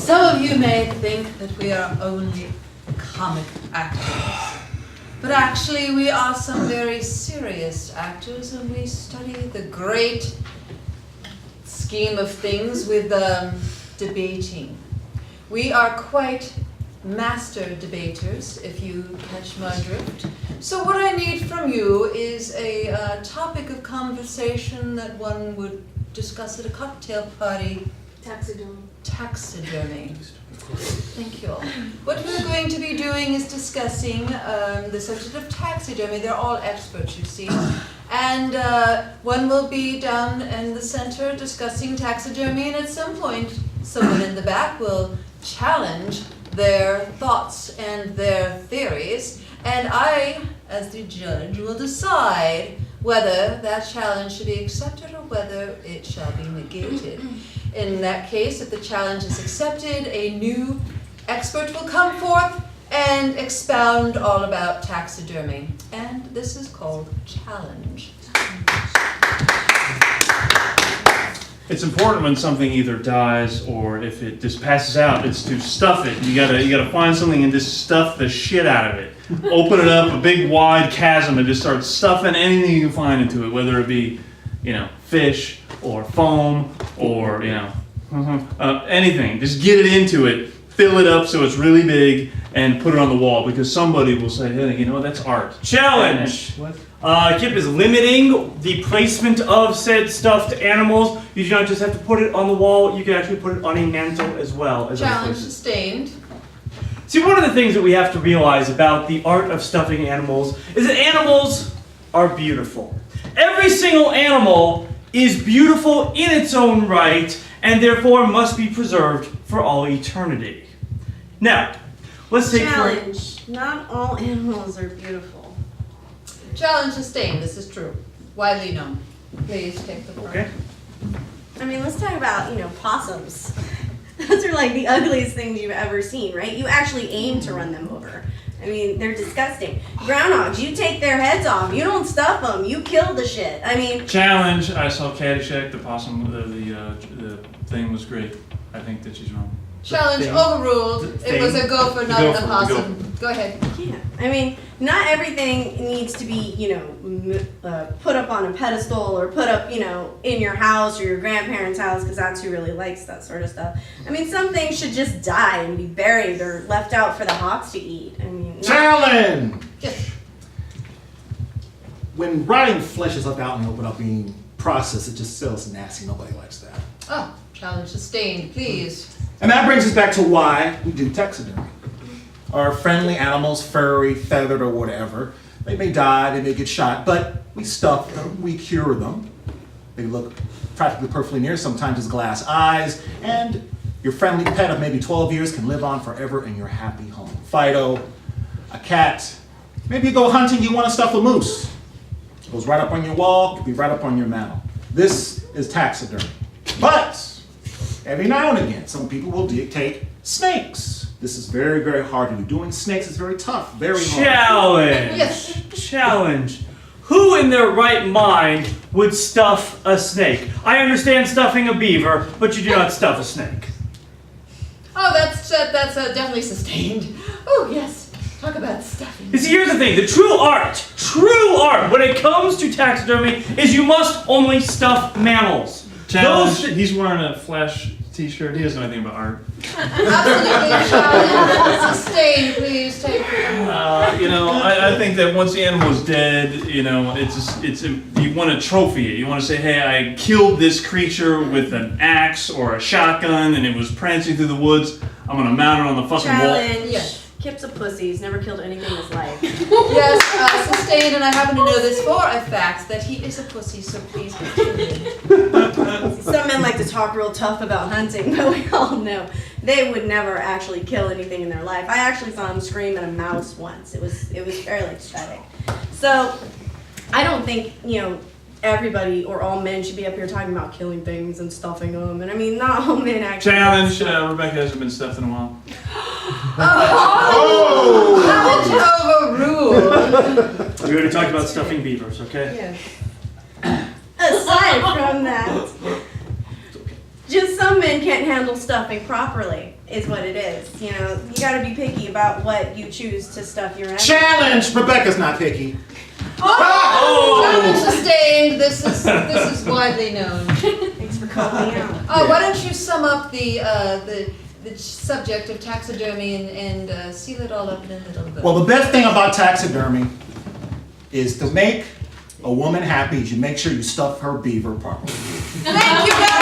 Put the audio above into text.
Some of you may think that we are only comic actors, but actually we are some very serious actors, and we study the great scheme of things with debating. We are quite master debaters, if you catch my drift. So what I need from you is a topic of conversation that one would discuss at a cocktail party. Taxidermy. Taxidermy. Thank you. What we're going to be doing is discussing the subject of taxidermy. They're all experts, you see. And one will be down in the center discussing taxidermy, and at some point, someone in the back will challenge their thoughts and their theories, and I, as the judge, will decide whether that challenge should be accepted or whether it shall be negated. In that case, if the challenge is accepted, a new expert will come forth and expound all about taxidermy. And this is called challenge. It's important when something either dies or if it just passes out, it's to stuff it. You gotta find something and just stuff the shit out of it. Open it up, a big wide chasm, and just start stuffing anything you can find into it, whether it be, fish or foam or, anything. Just get it into it, fill it up so it's really big, and put it on the wall, because somebody will say, hey, that's art. Challenge! What? Kip is limiting the placement of said stuffed animals. You do not just have to put it on the wall, you can actually put it on a mantle as well. As Challenge sustained. See, one of the things that we have to realize about the art of stuffing animals is that animals are beautiful. Every single animal is beautiful in its own right, and therefore must be preserved for all eternity. Now, let's take Challenge. Not all animals are beautiful. Challenge sustained, this is true. Widely known. Please take the floor. Okay. I mean, let's talk about, possums. Those are like the ugliest things you've ever seen, right? You actually aim to run them over. I mean, they're disgusting. Groundhogs, you take their heads off. You don't stuff them. You kill the shit. I mean... Challenge. I saw Caddyshack, the possum, the thing was great. I think that she's wrong. Challenge thing. overruled. The It was a thing. gopher, not gopher, an the opossum. Go ahead. Yeah. I mean, not everything needs to be, put up on a pedestal or put up, in your house or your grandparents' house, because that's who really likes that sort of stuff. I mean, some things should just die and be buried or left out for the hawks to eat. I mean, Challenge! Yes. When rotting flesh is left out in the open without being processed, it just sells nasty. Nobody likes that. Oh, challenge sustained, please. And that brings us back to why we do taxidermy. Our friendly animals, furry, feathered, or whatever, they may die, they may get shot, but we stuff them, we cure them. They look practically perfectly near, sometimes it's glass eyes, and your friendly pet of maybe 12 years can live on forever in your happy home. Fido, a cat, maybe you go hunting, you want to stuff a moose. It goes right up on your wall, could be right up on your mantle. This is taxidermy. But every now and again, some people will take snakes. This is very, very hard to do. Doing snakes is very tough, very hard. Challenge! Yes. Challenge! Who in their right mind would stuff a snake? I understand stuffing a beaver, but you do not stuff a snake. Oh, that's definitely sustained. Oh, yes. Talk about stuffing. You see, here's the thing. The true art, when it comes to taxidermy, is you must only stuff mammals. Challenge. He's wearing a Flash t-shirt. He doesn't know anything about art. Absolutely challenge sustained, please take it. I think that once the animal is dead, you want to trophy it. You want to say, hey, I killed this creature with an axe or a shotgun, and it was prancing through the woods. I'm gonna mount it on the fucking wall. challenge. Yes. Kip's a pussy. He's never killed anything in his life. Yes, sustained, and I happen to know this for a fact that he is a pussy, so please continue. Some men like to talk real tough about hunting, but we all know they would never actually kill anything in their life. I actually saw him scream at a mouse once. It was fairly pathetic. So I don't think, everybody or all men should be up here talking about killing things and stuffing them. And I mean, not all men actually. Challenge. Rebecca hasn't been stuffed in a while. Challenge overruled. We already talked about stuffing beavers, okay? Yes. Aside from that, Just some men can't handle stuffing properly, is what it is. You know, you gotta be picky about what you choose to stuff your animals. Challenge! Rebecca's not picky. Challenge sustained. This is widely known. Thanks for calling me out. Why don't you sum up the subject of taxidermy and seal it all up in a little bit? Well, the best thing about taxidermy is to make a woman happy is you make sure you stuff her beaver properly. Thank you, guys.